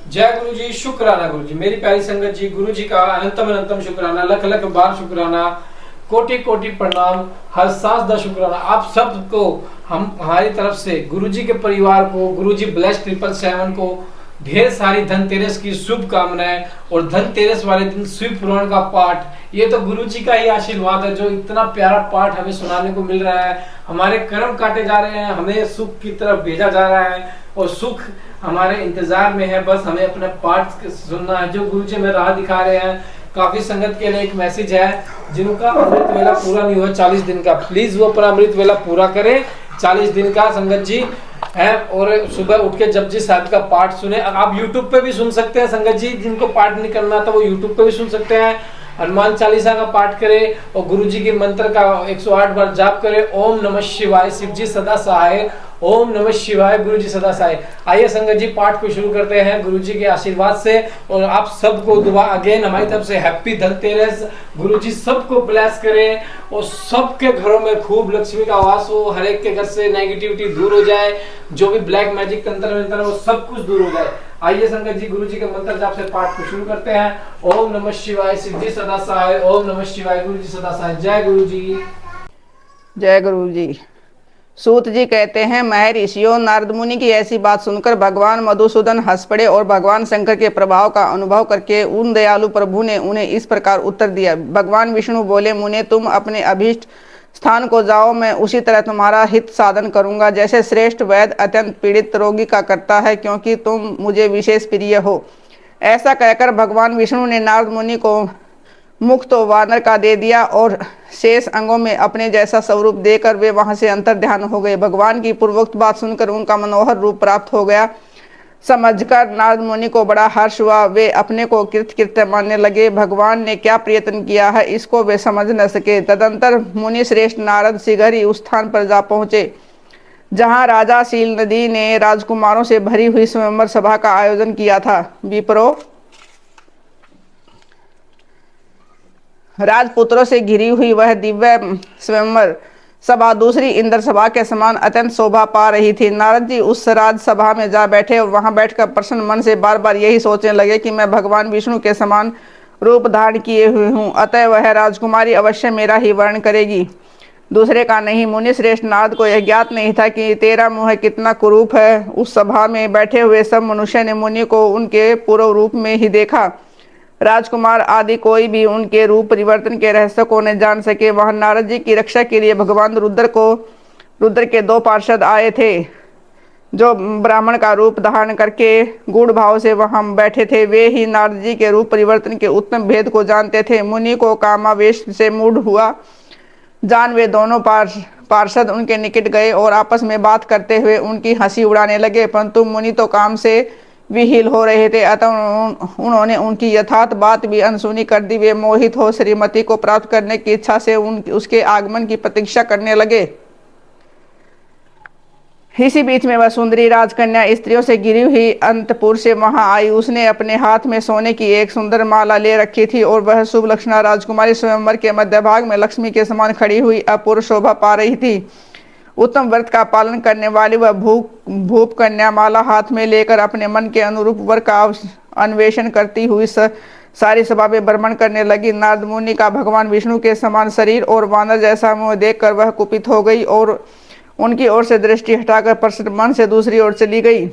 जय गुरु जी, शुक्राना गुरु जी। मेरी प्यारी संगत जी, गुरु जी का अनंतम अनंतम शुक्राना, लख लख बार शुक्राना, कोटि कोटि प्रणाम, हर सांस दा शुक्राना आप सबको। हम हमारी तरफ से गुरु जी के परिवार को, गुरु जी ब्लेस 777 को ढेर सारी धनतेरस की शुभकामनाएं। और धनतेरस वाले दिन शिव पुराण का पाठ, ये तो गुरु जी का ही आशीर्वाद है जो इतना प्यारा पाठ हमें सुनाने को मिल रहा है। हमारे कर्म काटे जा रहे हैं, हमें सुख की तरफ भेजा जा रहा है और सुख हमारे इंतजार में है। बस हमें अपना पाठ सुनना है जो गुरु जी हमें राह दिखा रहे हैं। काफी संगत के लिए एक मैसेज है, जिनका अमृत वेला पूरा नहीं हुआ 40 दिन का, प्लीज वो अपना अमृत वेला पूरा करें 40 दिन का संगत जी है। और सुबह उठ के जपजी साहब का पाठ सुने। आप यूट्यूब पे भी सुन सकते हैं संगत जी, जिनको पाठ नहीं करना था वो यूट्यूब पे भी सुन सकते हैं। हनुमान चालीसा का पाठ करें और गुरु जी के मंत्र का 108 बार जाप करें। ओम नमः शिवाय, शिव जी सदा सहाय। ओम नमः शिवाय, गुरु जी सदा सहाय। आइए संगत जी पाठ को शुरू करते हैं गुरु जी के आशीर्वाद से। और आप सबको दुआ अगेन हमारी तरफ से हैप्पी धनतेरस। गुरु जी सबको ब्लेस करें और सबके घरों में खूब लक्ष्मी का वास हो, हर एक के घर से नेगेटिविटी दूर हो जाए, जो भी ब्लैक मैजिक तंत्र मंत्र वो सब कुछ दूर हो जाए। आइए संगत जी गुरु जी के मंत्र जाप से पाठ को शुरू करते हैं। ओम नमः शिवाय, शिव जी सदा सहाय। ओम नमः शिवाय, गुरु जी सदा सहाय। जय गुरु जी। जय गुरु जी। सूत जी कहते हैं, महर्षियों, नारद मुनि की ऐसी बात सुनकर भगवान मधुसूदन हंस पड़े और भगवान शंकर के प्रभाव का अनुभव करके उन दयालु प्रभु ने उन्हें इस प्रकार उत्तर दिया। भगवान विष्णु बोले, मुने तुम अपने अभीष्ट स्थान को जाओ, मैं उसी तरह तुम्हारा हित साधन करूंगा, जैसे श्रेष्ठ वैद्य अत्यंत पीड़ित रोगी का करता है, क्योंकि तुम मुझे विशेष प्रिय हो। ऐसा कहकर भगवान विष्णु ने नारद मुनि को मुख तो वानर का दे दिया और शेष अंगों में अपने जैसा स्वरूप देकर वे वहां से अंतर ध्यान हो गए। भगवान की पूर्वोक्त बात सुनकर उनका मनोहर रूप प्राप्त हो गया समझकर नारद मुनि को बड़ा हर्ष हुआ। वे अपने को कृतकृत्य मानने लगे। भगवान ने क्या प्रयत्न किया है इसको वे समझ न सके। तदंतर मुनि श्रेष्ठ नारद शीघ्र ही उस स्थान पर जा पहुंचे जहां राजा शील नदी ने राजकुमारों से भरी हुई स्वयंवर सभा का आयोजन किया था। विप्रो, राजपुत्रों से घिरी हुई वह दिव्य स्वयंवर सभा दूसरी इंद्र सभा के समान अत्यंत शोभा पा रही थी। नारद जी उस राजसभा में जा बैठे और वहां बैठकर प्रसन्न मन से बार बार यही सोचने लगे कि मैं भगवान विष्णु के समान रूप धारण किए हुए हूँ, अतः वह राजकुमारी अवश्य मेरा ही वर्ण करेगी, दूसरे का नहीं। मुनि श्रेष्ठ नारद को यह ज्ञात नहीं था कि तेरा मुँह कितना कुरूप है। उस सभा में बैठे हुए सब मनुष्य ने मुनि को उनके पूर्व रूप में ही देखा। राजकुमार आदि कोई भी उनके रूप परिवर्तन के रहस्य को न जान सके। वहां नारद जी की रक्षा के लिए भगवान रुद्र के 2 पार्षद आए थे, जो ब्राह्मण का रूप धारण करके गूढ़ भाव से वहां बैठे थे। वे ही नारद जी के रूप परिवर्तन के उत्तम भेद को जानते थे। मुनि को कामावेश से मूढ़ हुआ जान वे दोनों पार्षद उनके निकट गए और आपस में बात करते हुए उनकी हंसी उड़ाने लगे, परंतु मुनि तो काम से विहील हो रहे थे, अतः उन्होंने उनकी यथार्थ बात भी अनसुनी कर दी। वे मोहित हो श्रीमती को प्राप्त करने की इच्छा से उसके आगमन की प्रतीक्षा करने लगे। इसी बीच में वह सुंदरी राजकन्या स्त्रियों से घिरी हुई अंतपुर से वहां आई। उसने अपने हाथ में सोने की एक सुंदर माला ले रखी थी और वह शुभ लक्षणा राजकुमारी स्वयंवर के मध्य भाग में लक्ष्मी के समान खड़ी हुई अपूर्व शोभा पा रही थी। उत्तम व्रत का पालन करने वाली वह भूप कन्या माला हाथ में लेकर अपने मन के अनुरूप वर का अन्वेषण करती हुई सारी सभा में भ्रमण करने लगी। नारद मुनि का भगवान विष्णु के समान शरीर और वानर जैसा मुंह देखकर वह कुपित हो गई और उनकी ओर से दृष्टि हटाकर प्रसन्न मन से दूसरी ओर चली गई।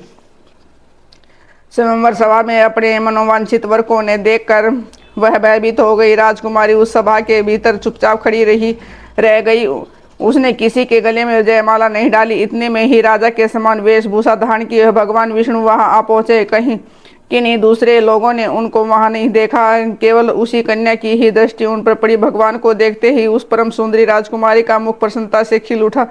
स्वयंवर सभा में अपने मनोवांछित वर को ने देखकर वह भयभीत हो गई। राजकुमारी उस सभा के भीतर चुपचाप खड़ी रह गई। उसने किसी के गले में जयमाला नहीं डाली। इतने में ही राजा के समान वेशभूषा धारण किए भगवान विष्णु वहां आ पहुंचे। कहीं किन्हीं दूसरे लोगों ने उनको वहां नहीं देखा, केवल उसी कन्या की ही दृष्टि उन पर पड़ी। भगवान को देखते ही उस परम सुंदरी राजकुमारी का मुख प्रसन्नता से खिल उठा।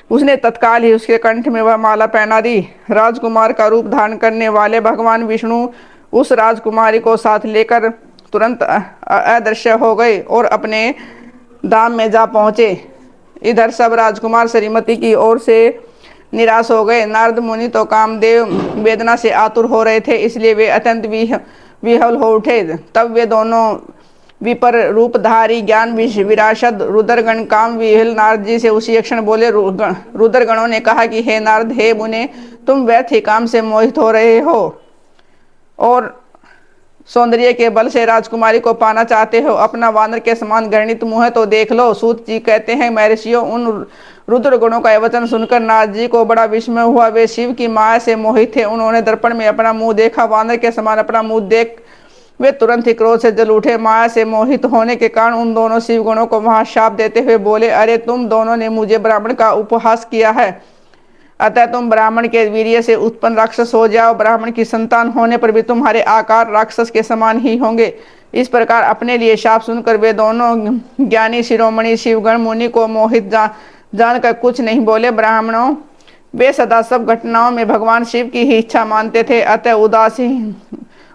उसने तत्काल ही उसके कंठ में वह माला पहना दी। राजकुमार का रूप धारण करने वाले भगवान विष्णु उस राजकुमारी को साथ लेकर तुरंत अदृश्य हो गए और अपने धाम में जा पहुंचे। इधर सब राजकुमार श्रीमती की ओर से निराश हो गए। नारद मुनि तो कामदेव वेदना से आतुर हो रहे थे, इसलिए वे अत्यंत विह्वल हो उठे। तब वे दोनों विपर रूपधारी ज्ञान विरासद रुद्रगण काम विह्वल नारद जी से उसी क्षण बोले। रुद्रगणों ने कहा कि हे नारद, हे मुने, तुम व्यर्थ ही काम से मोहित हो रहे हो और सौंदर्य के बल से राजकुमारी को पाना चाहते हो, अपना वानर के समान घृणित मुंह है तो देख लो। सूत जी कहते हैं, महर्षियों, उन रुद्र गुणों का वचन सुनकर नारद जी को बड़ा विस्मय हुआ। वे शिव की माया से मोहित थे। उन्होंने दर्पण में अपना मुंह देखा। वानर के समान अपना मुंह देख वे तुरंत ही क्रोध से जल उठे। माया से मोहित होने के कारण उन दोनों शिव गुणों को वहां शाप देते हुए बोले, अरे तुम दोनों ने मुझे ब्राह्मण का उपहास किया है, अतः तुम ब्राह्मण के वीर्य से उत्पन्न राक्षस हो जाओ। ब्राह्मण की संतान होने पर भी तुम्हारे आकार राक्षस के समान ही होंगे। इस प्रकार अपने लिए शाप सुनकर वे दोनों ज्ञानी शिरोमणि शिवगण मुनि को मोहित जानकर कुछ नहीं बोले। ब्राह्मणों, वे सदा सब घटनाओं में भगवान शिव की ही इच्छा मानते थे, अतः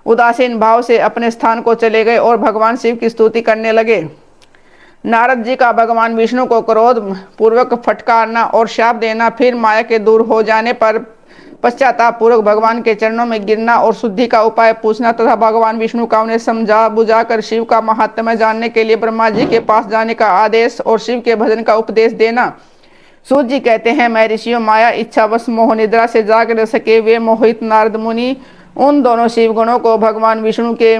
उदासीन भाव से अपने स्थान को चले गए और भगवान शिव की स्तुति करने लगे। नारद जी का भगवान विष्णु को क्रोध पूर्वक फटकारना और शाप देना, फिर माया के दूर हो जाने पर पश्चाताप पूर्वक भगवान के चरणों में गिरना और शुद्धि का उपाय पूछना तथा भगवान विष्णु का उन्हें समझा बुझाकर शिव का महात्म्य जानने के लिए ब्रह्मा जी के पास जाने का आदेश और शिव के भजन का उपदेश देना। सूत जी कहते हैं, महर्षियों, माया इच्छावश मोह निद्रा से जाग न सके वे मोहित नारद मुनि उन दोनों शिव गुणों को भगवान विष्णु के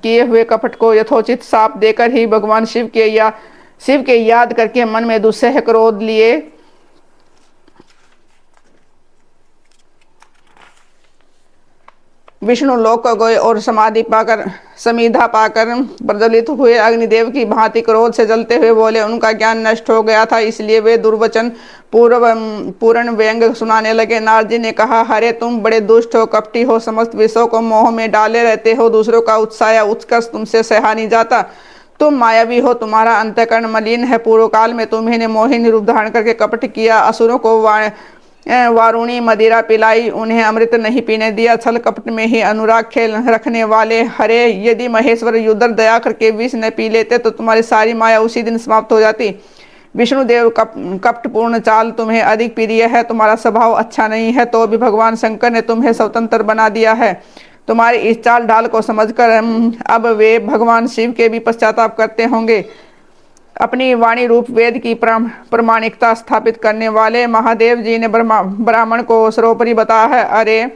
किए हुए कपट को यथोचित साप देकर ही भगवान शिव के याद करके मन में दुस्सह क्रोध लिए विष्णु लोक को गए और समाधिधा पाकर प्रज्वलित हुए अग्निदेव की भांति क्रोध से जलते हुए बोले। उनका ज्ञान नष्ट हो गया था, इसलिए वे दुर्वचन पूर्ण व्यंग सुनाने लगे। नारद जी ने कहा, हरे तुम बड़े दुष्ट हो, कपटी हो, समस्त विषयों को मोह में डाले रहते हो, दूसरों का उत्साह या उत्कर्ष तुमसे सहा नहीं जाता, तुम मायावी हो, तुम्हारा अंतःकरण मलिन है। पूर्व काल में तुम्हें मोहिनी रूप धारण करके कपट किया, असुरों को वारुणी मदिरा पिलाई, उन्हें अमृत नहीं पीने दिया, छल कपट में ही अनुराग खेल रखने वाले। हरे, यदि महेश्वर युद्ध दया करके विष न पी लेते तो तुम्हारी सारी माया उसी दिन समाप्त हो जाती। विष्णुदेव कपटपूर्ण चाल तुम्हें अधिक प्रिय है, तुम्हारा स्वभाव अच्छा नहीं है, तो भी भगवान शंकर ने तुम्हें स्वतंत्र बना दिया है। तुम्हारी इस चाल ढाल को समझकर अब वे भगवान शिव के भी पश्चाताप करते होंगे। अपनी वाणी रूप वेद की प्रामाणिकता स्थापित करने वाले महादेव जी ने ब्राह्मण को सर्वोपरि बताया है। अरे,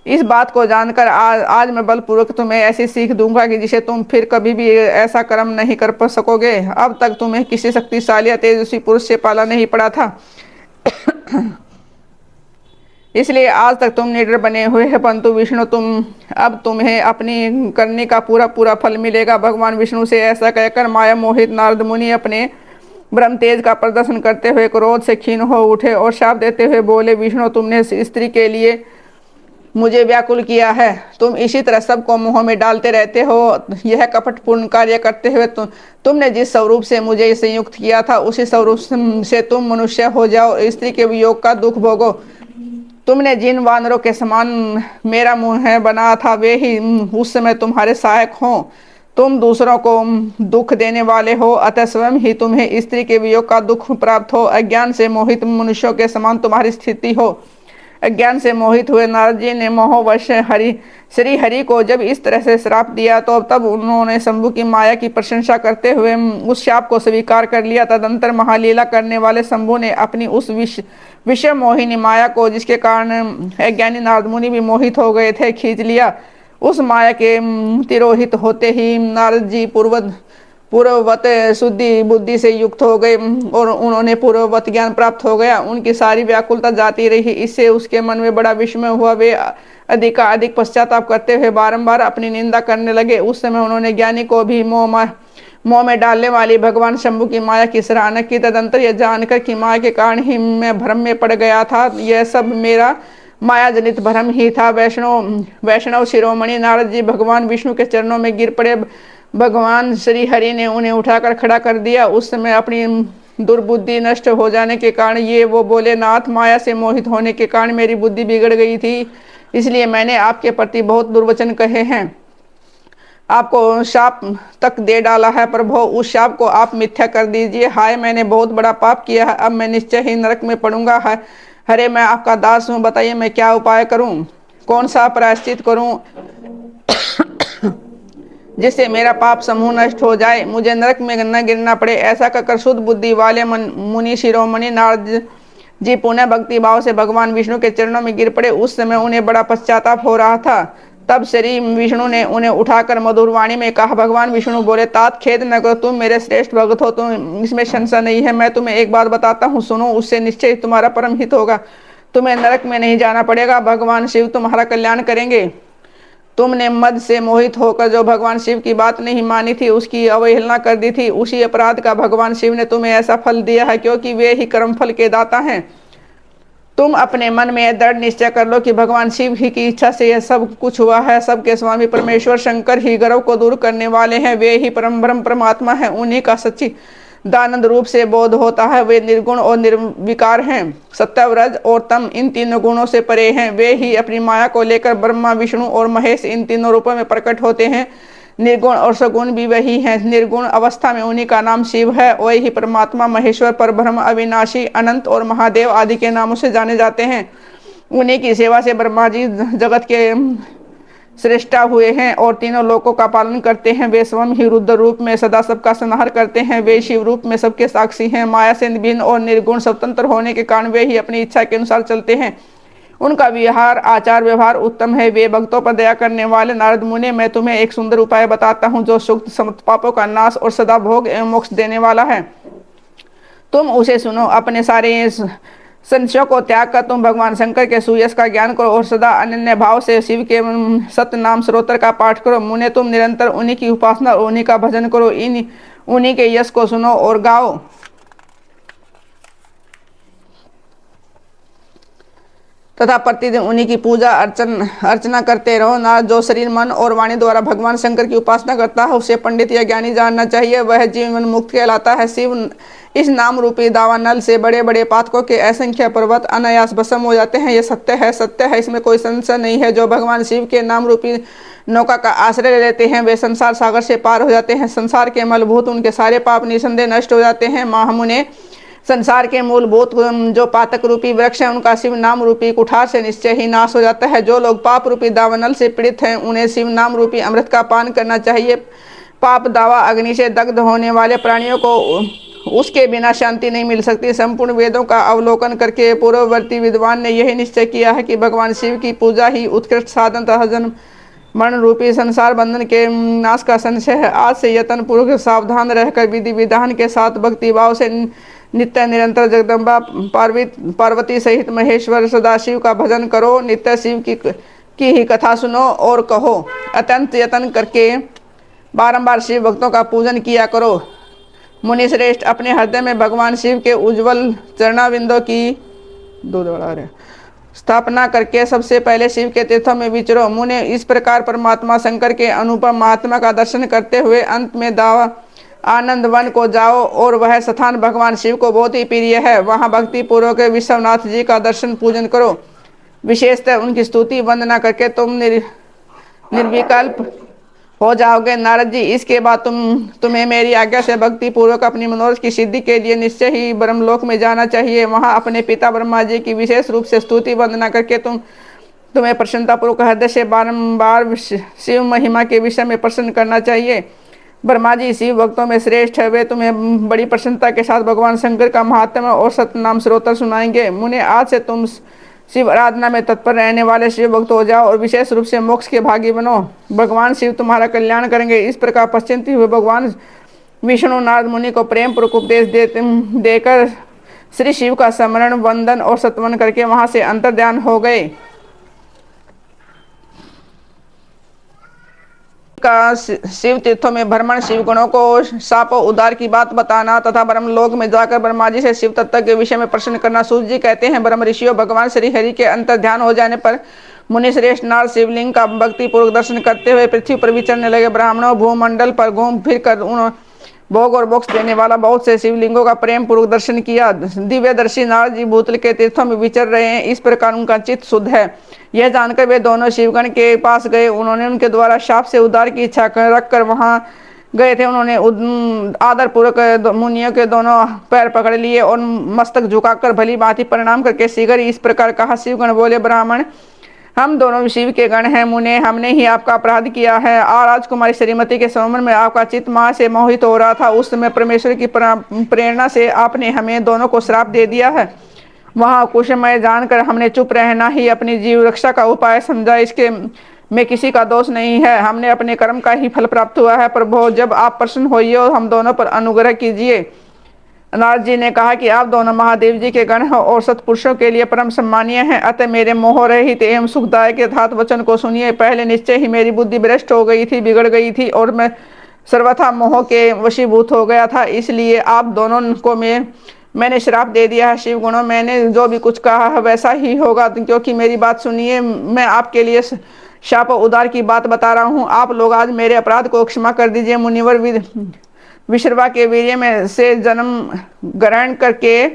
इस बात को जानकर आज मैं बलपूर्वक तुम्हें ऐसी सीख दूंगा कि जिसे तुम फिर कभी भी ऐसा कर्म नहीं कर सकोगे। अब तक तुम्हें किसी शक्तिशाली या तेजस्वी पुरुष से पाला नहीं पड़ा था, इसलिए आज तक तुम निडर बने हुए हैं, परंतु विष्णु अब तुम्हें अपनी करने का पूरा फल मिलेगा। भगवान विष्णु से ऐसा कहकर माया मोहित नारद मुनि अपने ब्रह्म तेज का प्रदर्शन करते हुए क्रोध से क्षीण हो उठे और शाप देते हुए बोले, विष्णु, तुमने स्त्री के लिए मुझे व्याकुल किया है, तुम इसी तरह सबको मुंह में डालते रहते हो। यह कपटपूर्ण कार्य करते हुए तुमने जिस स्वरूप से मुझे संयुक्त किया था उसी स्वरूप से तुम मनुष्य हो जाओ, स्त्री के वियोग का दुख भोगो। तुमने जिन वानरों के समान मेरा मुंह बना था वे ही उस समय तुम्हारे सहायक हों। तुम दूसरों को दुख देने वाले हो, अतः स्वयं ही तुम्हें स्त्री के वियोग का दुख प्राप्त हो। अज्ञान से मोहित मनुष्यों के समान तुम्हारी स्थिति हो। अज्ञान से मोहित हुए नारद जी ने मोहवश श्री हरि को जब इस तरह से श्राप दिया तो तब उन्होंने शंभु की माया की प्रशंसा करते हुए उस शाप को स्वीकार कर लिया। तदंतर महालीला करने वाले शंभु ने अपनी उस विषय मोहिनी माया को, जिसके कारण अज्ञानी नारद मुनि भी मोहित हो गए थे, खींच लिया। उस माया के तिरोहित होते ही नारद जी पूर्ववत शुद्धि बुद्धि से युक्त हो गए और उन्होंने पूर्ववत ज्ञान प्राप्त हो गया। उनकी सारी व्याकुलता जाती रही, इससे उसके मन में बड़ा विस्मय हुआ। वे अधिक पश्चाताप करते हुए बारंबार अपनी निंदा करने लगे। उस समय उन्होंने ज्ञानी को भी मोह में डालने वाली भगवान शंभु की माया की सराहना की। तदंतर यह जानकर कि माया के कारण ही मैं भ्रम में पड़ गया था, यह सब मेरा माया जनित भ्रम ही था। वैष्णव शिरोमणि नारद जी भगवान विष्णु के चरणों में गिर पड़े। भगवान श्री हरि ने उन्हें उठाकर खड़ा कर दिया। उस समय अपनी दुर्बुद्धि नष्ट हो जाने के कारण वो बोले, नाथ, माया से मोहित होने के कारण मेरी बुद्धि बिगड़ गई थी, इसलिए मैंने आपके प्रति बहुत दुर्वचन कहे हैं, आपको शाप तक दे डाला है। प्रभु, उस शाप को आप मिथ्या कर दीजिए। हाय, मैंने बहुत बड़ा पाप किया है, अब मैं निश्चय ही नरक में पड़ूंगा। हरे, मैं आपका दास हूँ, बताइए मैं क्या उपाय करूं, कौन सा प्रायश्चित करूं जिससे मेरा पाप समूह नष्ट हो जाए, मुझे नरक में न गिरना पड़े। ऐसा कहकर शुद्ध बुद्धि वाले मुनि शिरोमणि नारद जी पुनः भक्ति भाव से भगवान विष्णु के चरणों में गिर पड़े। उस समय उन्हें बड़ा पश्चाताप हो रहा था। तब श्री विष्णु ने उन्हें उठाकर मधुर वाणी में कहा। भगवान विष्णु बोले, तात खेद न करो, तुम मेरे श्रेष्ठ भक्त हो, तुम इसमें संशय नहीं है। मैं तुम्हें एक बात बताता हूँ, सुनो, उससे निश्चय तुम्हारा परम हित होगा। तुम्हें नरक में नहीं जाना पड़ेगा, भगवान शिव तुम्हारा कल्याण करेंगे। तुमने मद से मोहित होकर जो भगवान शिव की बात नहीं मानी थी, उसकी अवहेलना कर दी थी, उसी अपराध का भगवान शिव ने तुम्हें ऐसा फल दिया है, क्योंकि वे ही कर्म फल के दाता हैं। तुम अपने मन में दृढ़ निश्चय कर लो कि भगवान शिव ही की इच्छा से यह सब कुछ हुआ है। सबके स्वामी परमेश्वर शंकर ही गर्व को दूर करने वाले हैं। वे ही परम ब्रह्म परमात्मा है। उन्हीं का सच्ची दानंद रूप से बोध होता है। वे निर्गुण और निर्विकार हैं। सत्य, रज और तम इन तीनों गुणों से परे हैं। वे ही अपनी माया को लेकर ब्रह्मा, विष्णु और महेश इन तीनों रूपों में प्रकट होते हैं। निर्गुण और सगुण भी वही हैं। निर्गुण अवस्था में उन्हीं का नाम शिव है। वही ही परमात्मा, महेश्वर, परब्रह्म, अविनाशी, अनंत और महादेव आदि के नामों से जाने जाते हैं। उन्हीं की सेवा से ब्रह्मा जी जगत के श्रेष्ठा हुए हैं और तीनों लोकों का पालन करते हैं। वे स्वयं ही रुद्र रूप में सदा सबका संहार करते हैं। वे शिव रूप में सबके साक्षी हैं। माया से भिन्न और निर्गुण स्वतंत्र होने के कारण वे ही अपनी इच्छा के अनुसार चलते हैं। उनका विहार, आचार व्यवहार उत्तम है। वे भक्तों पर दया करने वाले। नारद मुनि, मैं तुम्हें एक सुंदर उपाय बताता हूँ, जो सुख, समस्त पापों का नाश और सदा भोग एवं मोक्ष देने वाला है। तुम उसे सुनो। अपने सारे संशयों को त्याग कर तुम भगवान शंकर के सुयश का ज्ञान करो और सदा अनन्य भाव से शिव के सत्य नाम स्तोत्र का पाठ करो। मुने, तुम निरंतर उन्हीं की उपासना और उन्हीं का भजन करो। उन्हीं के यश को सुनो और गाओ तथा प्रतिदिन उन्हीं की पूजा अर्चना करते रहो। नारद, जो शरीर, मन और वाणी द्वारा भगवान शंकर की उपासना करता है, उसे पंडित या ज्ञानी जानना चाहिए। वह जीवन मुक्त कहलाता है। शिव इस नाम रूपी दावानल से बड़े बड़े पातकों के असंख्य पर्वत अनायास भस्म हो जाते हैं। ये सत्य है, सत्य है, इसमें कोई संशय नहीं है। जो भगवान शिव के नाम रूपी नौका का आश्रय ले लेते हैं, वे संसार सागर से पार हो जाते हैं। संसार के मलभूत उनके सारे पाप निसंदेह नष्ट हो जाते हैं। महामुने, संसार के मूलभूत जो पातक रूपी वृक्ष है, उनका शिव नाम रूपी कुठार से निश्चय ही नाश हो जाता है। जो लोग पाप रूपी दावानल से पीड़ित हैं, उन्हें शिव नाम रूपी अमृत का पान करना चाहिए। पाप दावा अग्नि से दग्ध होने वाले प्राणियों को उसके बिना शांति नहीं मिल सकती। संपूर्ण वेदों का अवलोकन करके पूर्ववर्ती विद्वान ने यही निश्चय किया है कि भगवान शिव की पूजा ही उत्कृष्ट साधन तथा जन्म मरण रूपी संसार बंधन के नाश का संशय है। आज से यत्न पूर्वक सावधान रहकर विधि विधान के साथ भक्ति भाव से नित्य निरंतर जगदम्बा पार्वती सहित महेश्वर सदाशिव का भजन करो। नित्य शिव की ही कथा सुनो और कहो। अत्यंत यत्न करके बारंबार शिव भक्तों का पूजन किया करो। मुनि श्रेष्ठ, अपने हृदय में भगवान शिव के उज्जवल चरणाविंदों की स्थापना करके सबसे पहले शिव के तीर्थों में विचरो। मुने, इस प्रकार परमात्मा शंकर के अनुपम महात्मा का दर्शन करते हुए अंत में दावा आनंद वन को जाओ और वह स्थान भगवान शिव को बहुत ही प्रिय है। वहाँ भक्ति पूर्वक विश्वनाथ जी का दर्शन पूजन करो। विशेषतः उनकी स्तुति वंदना करके तुम निर्विकल्प हो जाओगे। नारद जी, इसके बाद तुम्हें मेरी आज्ञा से भक्ति पूर्वक अपनी मनोरथ की सिद्धि के लिए निश्चय ही ब्रह्मलोक में जाना चाहिए। वहाँ अपने पिता ब्रह्मा जी की विशेष रूप से स्तुति वंदना करके तुम्हें प्रसन्नतापूर्वक हृदय से बारंबार शिव महिमा के विषय में प्रसन्न करना चाहिए। ब्रह्मा जी शिव भक्तों में श्रेष्ठ है। वे तुम्हें बड़ी प्रसन्नता के साथ भगवान शंकर का महात्म्य और सतनाम स्तोत्र सुनाएंगे। मुने, आज से तुम शिव आराधना में तत्पर रहने वाले शिव भक्त हो जाओ और विशेष रूप से मोक्ष के भागी बनो। भगवान शिव तुम्हारा कल्याण करेंगे। इस प्रकार पश्चिमती हुए भगवान विष्णु नारद मुनि को प्रेम पूर्वक उपदेश देकर श्री शिव का स्मरण, वंदन और सत्वन करके वहां से अंतर्ध्यान हो गए। का शिव तीर्थों में भ्रमण, शिव गुणों को सापो उद्धार की बात बताना तथा ब्रह्मलोक में जाकर ब्रह्मा जी से शिव तत्व के विषय में प्रश्न करना। सूर्य जी कहते हैं, ब्रह्म ऋषियों, भगवान श्री हरि के अंतर्ध्यान हो जाने पर मुनि श्रेष्ठ नारद शिवलिंग का भक्ति पूर्वक दर्शन करते हुए पृथ्वी पर विचरने लगे। ब्राह्मणों भूमंडल पर घूम फिर कर उन भोग और मोक्ष देने वाला बहुत से शिवलिंगों का प्रेम पूर्वक दर्शन किया। दिव्यदर्शी नारद जी भूतल के तीर्थों में विचर रहे हैं, इस प्रकार उनका चित्त शुद्ध है। यह जानकर वे दोनों शिवगण के पास गए। उन्होंने उनके द्वारा शाप से उद्धार की इच्छा रखकर वहां गए थे। उन्होंने आदर पूर्वक मुनियों के दोनों पैर पकड़ लिए और मस्तक झुकाकर भली भांति प्रणाम करके शीघ्र इस प्रकार कहा। शिवगण बोले, ब्राह्मण, हम दोनों शिव के गण हैं। मुने, हमने ही आपका अपराध किया है। और राजकुमारी श्रीमती के संबंध में आपका चित्त मां से मोहित हो रहा था। उस समय परमेश्वर की प्रेरणा से आपने हमें दोनों को श्राप दे दिया है। वहाँ कुशमय जानकर हमने चुप रहना ही अपनी जीव रक्षा का उपाय समझा। इसके में किसी का दोष नहीं है, हमने अपने कर्म का ही फल प्राप्त हुआ है। प्रभु जब आप प्रसन्न होइए और हम दोनों पर अनुग्रह कीजिए। नारद जी ने कहा कि आप दोनों महादेव जी के गण हो और सत्पुरुषों के लिए परम सम्मानीय हैं, अतः मेरे मोह रहित एवं सुखदायक यथार्थ वचन को सुनिए। पहले निश्चय ही मेरी बुद्धि भ्रष्ट हो गई थी, बिगड़ गई थी और मैं सर्वथा मोह के वशीभूत हो गया था, इसलिए आप दोनों को मैंने श्राप दे दिया है। शिव गुणों, मैंने जो भी कुछ कहा है वैसा ही होगा, क्योंकि मेरी बात सुनिए। मैं आपके लिए शाप उदार की बात बता रहा हूँ, आप लोग आज मेरे अपराध को क्षमा कर दीजिए। मुनिवर विश्रवा के वीर्य में से जन्म ग्रहण करके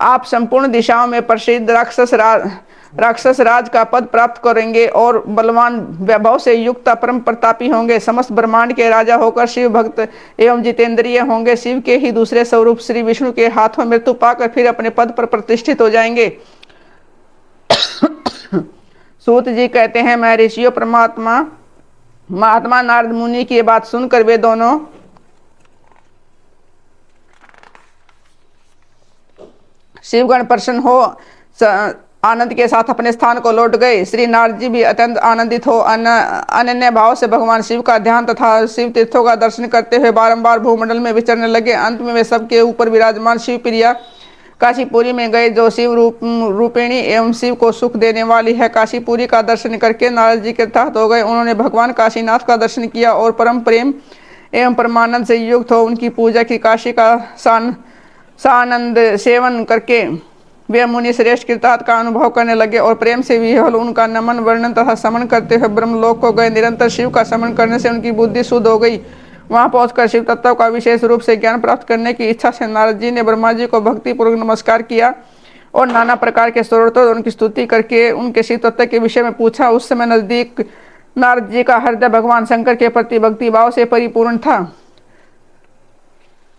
आप संपूर्ण दिशाओं में प्रसिद्ध राक्षस राज का पद प्राप्त करेंगे और बलवान वैभव से युक्त परम प्रतापी होंगे। समस्त ब्रह्मांड के राजा होकर शिव भक्त एवं जितेंद्रिय होंगे। शिव के ही दूसरे स्वरूप श्री विष्णु के हाथों मृत्यु पाकर फिर अपने पद पर प्रतिष्ठित हो जाएंगे। सूत जी कहते हैं, मैं ऋषियों महात्मा नारद मुनि की बात सुनकर वे दोनों शिवगण प्रसन्न हो आनंद के साथ अपने स्थान को लौट गए। श्री नारद जी भी अत्यंत आनंदित हो अनन्य भाव से भगवान शिव का ध्यान तथा शिव तीर्थों का दर्शन करते हुए बारंबार भूमंडल में विचरने लगे। अंत में वे सबके ऊपर विराजमान शिव प्रिया काशीपुरी में गए, जो शिव रूपिणी एवं शिव को सुख देने वाली है। काशीपुरी का दर्शन करके नारद जी कृतार्थ हो गए। उन्होंने भगवान काशीनाथ का दर्शन किया और परम प्रेम एवं परमानंद से युक्त हो उनकी पूजा की। काशी का सानंद सेवन करके वे मुनि श्रेष्ठ कृतार्थ का अनुभव करने लगे और प्रेम से विह्वल उनका नमन वर्णन तथा समन करते हुए ब्रह्मलोक को गए। निरंतर शिव का समन करने से उनकी बुद्धि शुद्ध हो गई। वहां पहुंचकर शिव तत्व का विशेष रूप से ज्ञान प्राप्त करने की इच्छा से नारद जी ने ब्रह्मा जी को भक्ति पूर्वक नमस्कार किया और नाना प्रकार के स्तोत्रों और उनकी स्तुति करके उनके शिव तत्व के विषय में पूछा। उस समय नजदीक नारद जी का हृदय भगवान शंकर के प्रति भक्ति भाव से परिपूर्ण था।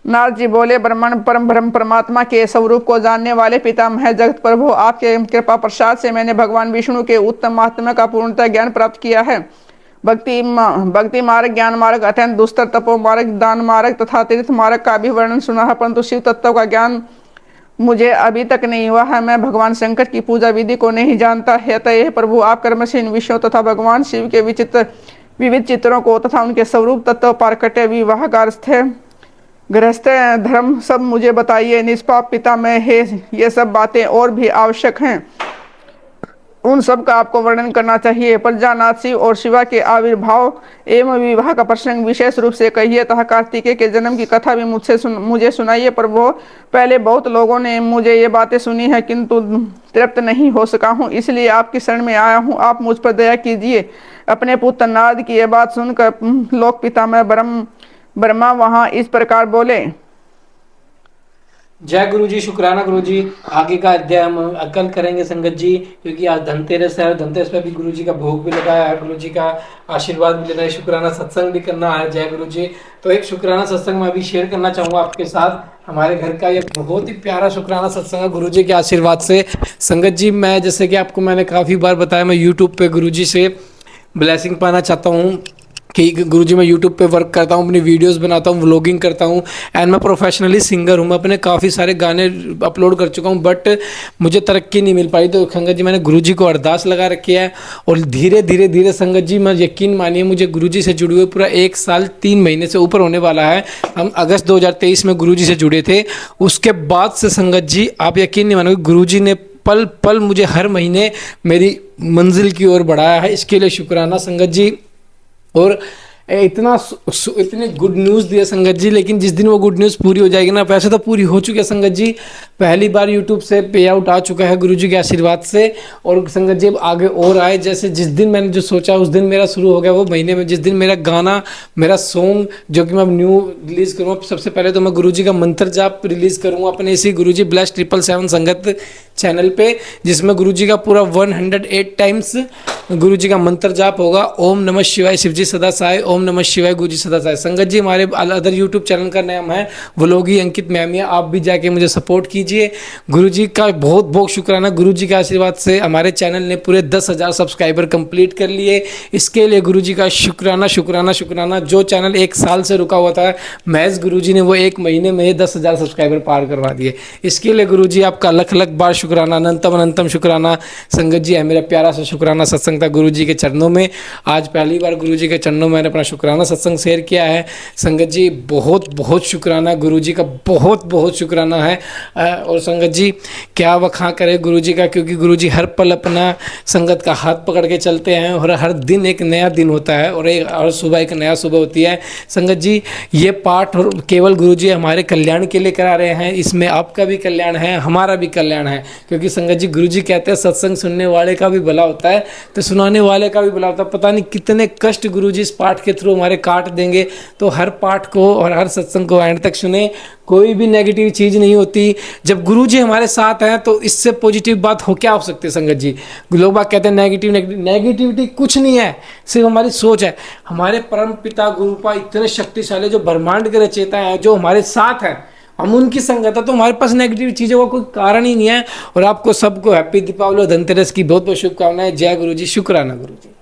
नारद जी बोले, ब्रह्मांड परम ब्रह्म परमात्मा के स्वरूप को जानने वाले पितामह जगत प्रभु, आपके कृपा प्रसाद से मैंने भगवान विष्णु के उत्तम महात्म्य का पूर्णतः ज्ञान प्राप्त किया है। भक्ति मार्ग, ज्ञान मार्ग, अत्यंत दुस्तर तपो मार्ग, दान मार्ग तथा तीर्थ मार्ग का भी वर्णन सुना है, परंतु शिव तत्व का ज्ञान मुझे अभी तक नहीं हुआ है। मैं भगवान शंकर की पूजा विधि को नहीं जानता है। अतः प्रभु आप कर्म से इन विषयों तथा भगवान शिव के विविध चित्रों को तथा उनके स्वरूप तत्व, पारकट्य, विवाह, गारस्थ, गृहस्थ धर्म सब मुझे बताइए। निष्पाप पिता में है, ये सब बातें और भी आवश्यक हैं, उन सब का आपको वर्णन करना चाहिए। प्रजानाथ शिव और शिवा के आविर्भाव एवं विवाह का प्रसंग विशेष रूप से कहिए तथा कार्तिकेय के जन्म की कथा भी मुझे सुनाइए। प्रभु पहले बहुत लोगों ने मुझे ये बातें सुनी है, किंतु तृप्त नहीं हो सका हूँ, इसलिए आपकी शरण में आया हूँ। आप मुझ पर दया कीजिए। अपने पुत्र नारद की यह बात सुनकर लोक पिता में ब्रह्मा वहां इस प्रकार बोले। जय गुरु जी, शुक्राना गुरु जी। आगे का अध्याय हम कल करेंगे संगत जी, क्योंकि आज धनतेरस है। धनतेरस पे भी गुरु जी का भोग भी लगाया है, गुरु जी का आशीर्वाद भी लेना है, शुक्राना सत्संग भी करना है। जय गुरु जी। तो एक शुक्राना सत्संग मैं अभी शेयर करना चाहूँगा आपके साथ। हमारे घर का ये बहुत ही प्यारा शुक्राना सत्संग है गुरु जी के आशीर्वाद से। संगत जी, मैं जैसे कि आपको मैंने काफ़ी बार बताया, मैं यूट्यूब पे गुरु जी से ब्लेसिंग पाना चाहता हूँ कि गुरुजी मैं YouTube पे वर्क करता हूँ, अपनी वीडियोस बनाता हूँ, व्लॉगिंग करता हूँ एंड मैं प्रोफेशनली सिंगर हूँ। मैं अपने काफ़ी सारे गाने अपलोड कर चुका हूँ, बट मुझे तरक्की नहीं मिल पाई। तो संगत जी मैंने गुरुजी को अरदास लगा रखी है और धीरे धीरे संगत जी, मैं यकीन मानिए, मुझे गुरुजी से जुड़े हुए पूरा 1 साल 3 महीने से ऊपर होने वाला है। हम अगस्त 2023 में गुरुजी से जुड़े थे। उसके बाद से संगत जी आप यकीन नहीं मानोगे, गुरुजी ने पल पल मुझे हर महीने मेरी मंजिल की ओर बढ़ाया है। इसके लिए शुक्राना संगत जी। और इतनी गुड न्यूज़ दी है संगत जी, लेकिन जिस दिन वो गुड न्यूज़ पूरी हो जाएगी ना, वैसे तो पूरी हो चुकी है संगत जी। पहली बार यूट्यूब से पे आउट आ चुका है गुरुजी के आशीर्वाद से, और संगत जी अब आगे और आए। जैसे जिस दिन मैंने जो सोचा उस दिन मेरा शुरू हो गया वो महीने में। जिस दिन मेरा गाना, मेरा सॉन्ग जो कि मैं न्यू रिलीज़ करूँगा, सबसे पहले तो मैं गुरुजी का मंत्र जाप रिलीज़ करूँगा अपने इसी गुरुजी ब्लेस 777 संगत चैनल पे, जिसमें गुरुजी का पूरा 108 टाइम्स गुरुजी का मंत्र जाप होगा। ओम नमः शिवाय शिवजी सदा साय, ओम नमः शिवाय गुरुजी सदा साय। संगत जी हमारे अदर यूट्यूब चैनल का नाम है व्लॉगी अंकित मैमिया, आप भी जाके मुझे सपोर्ट कीजिए। गुरुजी का बहुत बहुत शुक्राना। गुरुजी के आशीर्वाद से हमारे चैनल ने पूरे 10,000 सब्सक्राइबर कंप्लीट कर लिए। इसके लिए गुरुजी का शुक्राना शुक्राना शुक्राना। जो चैनल 1 साल से रुका हुआ था, महज गुरुजी ने वो 1 महीने में 10,000 सब्सक्राइबर पार करवा दिए। इसके लिए गुरुजी आपका लख लख बार शुक्राना, अनंतम अनंतम शुक्राना। संगत जी है मेरा प्यारा सा शुक्राना सत्संग था गुरु जी के चरणों में। आज पहली बार गुरु जी के चरणों में मैंने अपना शुक्राना सत्संग शेयर किया है। संगत जी बहुत बहुत शुक्राना, गुरु जी का बहुत बहुत शुक्राना है। और संगत जी क्या वखां करे गुरु जी का, क्योंकि गुरु जी हर पल अपना संगत का हाथ पकड़ के चलते हैं और हर दिन एक नया दिन होता है और सुबह एक नया सुबह होती है। संगत जी ये पाठ केवल गुरु जी हमारे कल्याण के लिए करा रहे हैं, इसमें आपका भी कल्याण है, हमारा भी कल्याण है। क्योंकि संगत जी गुरु जी कहते हैं सत्संग सुनने वाले का भी भला होता है तो सुनाने वाले का भी भला होता है। पता नहीं कितने कष्ट गुरु जी इस पाठ के थ्रू हमारे काट देंगे। तो हर पाठ को और हर सत्संग को एंड तक सुने, कोई भी नेगेटिव चीज़ नहीं होती। जब गुरु जी हमारे साथ हैं तो इससे पॉजिटिव बात हो क्या हो सकती है संगत जी। लोग बात कहते हैं नेगेटिविटी कुछ नहीं है, सिर्फ हमारी सोच है। हमारे परम पिता गुरुपा इतने शक्तिशाली जो ब्रह्मांड के रचयिता हैं, जो हमारे साथ हैं, हम उनकी संगत है तो हमारे पास नेगेटिव चीज़ों का कोई कारण ही नहीं है। और आपको सबको हैप्पी दीपावली और धनतेरस की बहुत बहुत शुभकामनाएं। जय गुरु जी, शुक्राना गुरु जी।